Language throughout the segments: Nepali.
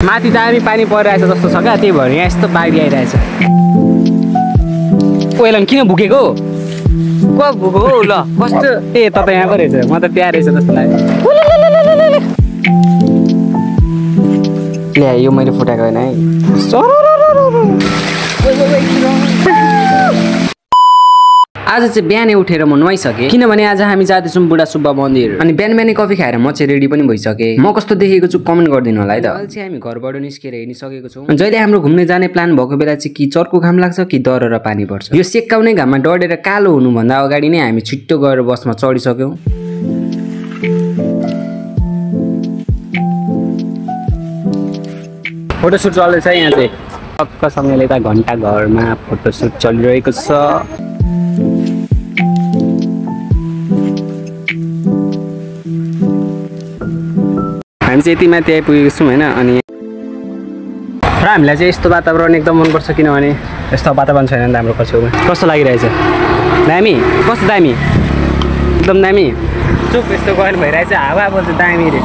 माथि दामी पानी परिरहेछ जस्तो छ क्या, त्यही भएर यहाँ यस्तो बाढी आइरहेछ। ओएलन किन भुकेको? को भुको हो ल? कस्तो ए तपाईँ यहाँ पो रहेछ, म त त्यहाँ रहेछ जस्तो लाग्यो। ल्या यो मैले फुटाएको होइन है। आज चाहिँ बिहानै उठेर म नुहाइसकेँ, किनभने आज हामी जाँदैछौँ बुढा सुब्बा मन्दिर। अनि बिहान बिहानै कफी खाएर म चाहिँ रेडी पनि भइसकेँ। म कस्तो देखेको छु कमेन्ट गरिदिनु होला है त। अहिले चाहिँ हामी घरबाट निस्केर हिँडिसकेको छौँ। जहिले हाम्रो घुम्ने जाने प्लान भएको बेला चाहिँ कि चर्को घाम लाग्छ कि दर र पानी पर्छ। यो सेक्काउने घाममा डढेर कालो हुनुभन्दा अगाडि नै हामी छिट्टो गएर बसमा चढिसक्यौँ। फोटोसुट चल्दैछ यहाँ चाहिँ टक्कसँगले त घन्टा घरमा फोटोसुट चलिरहेको छ। हामी चाहिँ यति माथि आइपुगेको छौँ होइन। अनि र हामीलाई चाहिँ यस्तो वातावरण एकदम मनपर्छ, किनभने यस्तो वातावरण छैन नि त हाम्रो छेउमा। कस्तो लागिरहेछ? दामी? कस्तो दामी? एकदम दामी। चुप यस्तो गएर भइरहेछ, हावा बोल्छ दामी रे।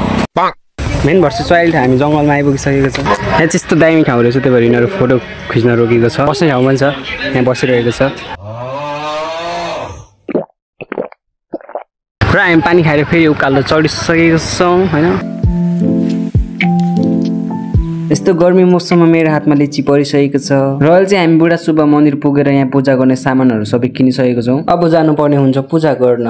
मेन भर्सेस वाइल्ड हामी जङ्गलमा आइपुगिसकेको छ। यहाँ चाहिँ यस्तो दामी ठाउँ रहेछ, त्यही भएर यिनीहरू फोटो खिच्न रोकेको छ। बस्ने ठाउँ पनि छ, यहाँ बसिरहेको छ। र हामी पानी खाएर फेरि उकालो चढिसकेको छौँ होइन। यस्तो गर्मी मौसममा मेरो हातमा लिची परिसकेको छ। र अहिले चाहिँ हामी बुढा सुब्बा मन्दिर पुगेर यहाँ पूजा गर्ने सामानहरू सबै किनिसकेको छौँ। अब जानुपर्ने हुन्छ पूजा गर्न।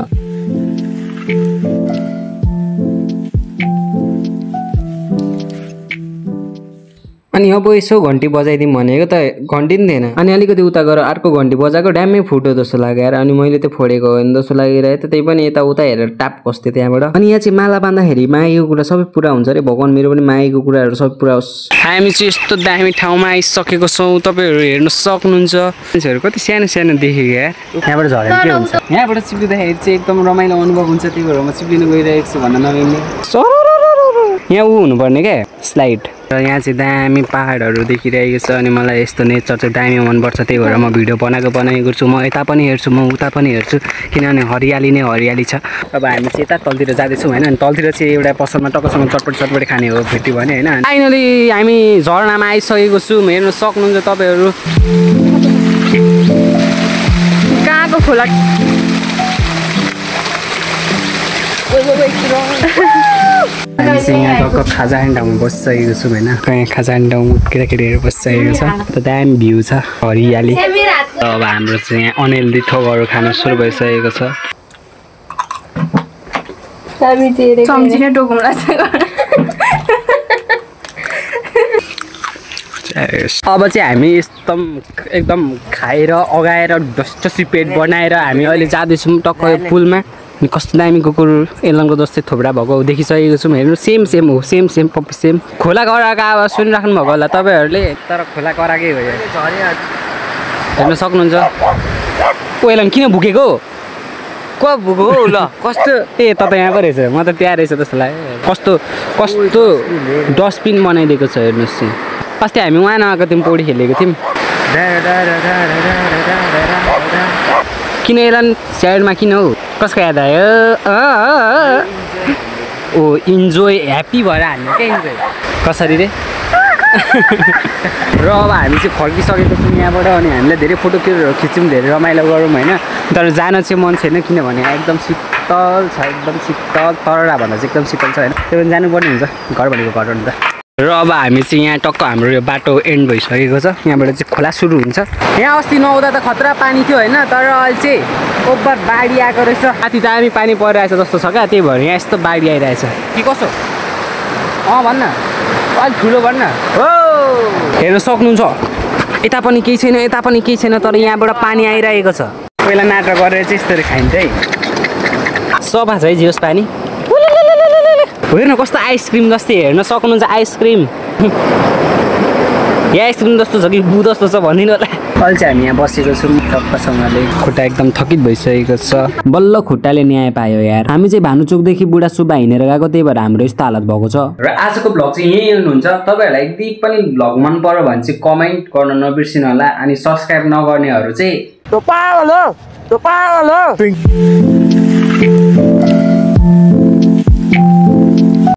अनि अब यसो घन्टी बजाइदिउँ भनेको त घन्टी पनि थिएन। अनि अलिकति उता गएर अर्को घन्टी बजाएको, ड्यामै फुट्यो जस्तो लाग्यो। अनि मैले त फोडेको होइन जस्तो लागिरहेको थियो, त्यही पनि यताउता हेरेर टाप कस्थेँ त्यहाँबाट। अनि यहाँ चाहिँ माला बाँध्दाखेरि मागेको कुरा सबै पुरा हुन्छ अरे। भगवान् मेरो पनि मागेको कुराहरू सबै पुरा होस्। हामी चाहिँ यस्तो दामी ठाउँमा आइसकेको छौँ, तपाईँहरू हेर्न सक्नुहुन्छ। मान्छेहरू कति सानो सानो देखेको यार। यहाँबाट झरेर के हुन्छ? यहाँबाट चिप्लिँदाखेरि चाहिँ एकदम रमाइलो अनुभव हुन्छ, त्यही भएर म चिप्लिनु गइरहेको छु भन्न नमिल्ने। यहाँ ऊ हुनुपर्ने क्या स्लाइड। र यहाँ चाहिँ दामी पहाडहरू देखिरहेको छ। अनि मलाई यस्तो नेचर चाहिँ दामी मनपर्छ, त्यही भएर म भिडियो बनाएको छु। म यता पनि हेर्छु, म उता पनि हेर्छु, किनभने हरियाली नै हरियाली छ। अब हामी चाहिँ यता तलतिर जाँदैछौँ होइन। अनि तलतिर चाहिँ एउटा पसलमा टक्कसँग चटपट खाने हो भेट्यो भने होइन। फाइनली हामी झरनामा आइसकेको छौँ, हेर्न सक्नुहुन्छ तपाईँहरू। कहाँको खोला? हामी चाहिँ यहाँ टक्क खाजा खाने ठाउँमा बसिसकेको छौँ होइन। यहाँ खाजा खाने ठाउँ केटाकेटीहरू बसिसकेको छ, त दामी भ्यू छ हरियाली। अब हाम्रो चाहिँ यहाँ अनहेल्दी थोकहरू खानु सुरु भइसकेको छ। अब चाहिँ हामी एकदम खाएर अगाएर डस्टसी पेट बनाएर हामी अहिले जाँदैछौँ टक्क यो पुलमा। अनि कस्तो दामी कुकुर एलनको जस्तै थोब्रा भएको देखिसकेको छौँ। हेर्नु सेम हो, सेम पप्पी सेम। खोला कराएको आवाज सुनिराख्नु भएको होला तपाईँहरूले, तर खोला कराएकै हो यो। हेर्न सक्नुहुन्छ। ओएलन किन भुकेको? को भुको हो ल? कस्तो ए तपाईँ यहाँ पो रहेछ, म त त्यहाँ रहेछ जस्तो लाग्यो। कस्तो डस्टबिन बनाइदिएको छ हेर्नुहोस्। अस्ति हामी उहाँ नआएको थियौँ, पौडी खेलेको थियौँ। किन एलन साइडमा किन हौ? कसको याद आयो? ओ इन्जोय ह्याप्पी भएर हामी क्या इन्जोय कसरी रे। र अब हामी चाहिँ फर्किसकेको छौँ यहाँबाट। अनि हामीलाई धेरै फोटो खिच्यौँ, धेरै रमाइलो गरौँ होइन। तर जान चाहिँ मन छैन, किनभने एकदम शीतल छ, एकदम शीतल। तररा भन्दा चाहिँ एकदम शीतल छ होइन। त्यो पनि जानुपर्ने हुन्छ, घर भनेको घर हो नि त। र अब हामी चाहिँ यहाँ टक्क हाम्रो यो बाटो एन्ड भइसकेको छ। यहाँबाट चाहिँ खोला सुरु हुन्छ। यहाँ अस्ति नआउँदा त खतरा पानी थियो होइन, तर अहिले चाहिँ ओभर बाढी आएको रहेछ। माथि दामी पानी परिरहेछ जस्तो छ क्या, त्यही भएर यहाँ यस्तो बाढी आइरहेछ कि कसो? भन्न अलिक ठुलो भन्न हो। हेर्न सक्नुहुन्छ, यता पनि केही छैन, यता पनि केही छैन, तर यहाँबाट पानी आइरहेको छ। पहिला नाटक गरेर चाहिँ यस्तरी खाइन्छ है। सफा छ है जियोस् पानी। हेर्नु कस्तो आइसक्रिम जस्तै, हेर्न सक्नुहुन्छ आइसक्रिम। यहाँ आइसक्रिम जस्तो छ कि बु जस्तो छ भनिदिनु होला। अहिले चाहिँ हामी यहाँ बसेको छौँ टक्कसँगले। खुट्टा एकदम थकित भइसकेको छ, बल्ल खुट्टाले न्याय पायो यार। हामी चाहिँ भानुचोकदेखि बुढा सुब्बा हिँडेर गएको, त्यही भएर हाम्रो यस्तो हालत भएको छ। र आजको भ्लग चाहिँ यही हेर्नुहुन्छ। तपाईँहरूलाई यदि पनि भ्लग मन पर्यो भने चाहिँ कमेन्ट गर्न नबिर्सिनु होला। अनि सब्सक्राइब नगर्नेहरू चाहिँ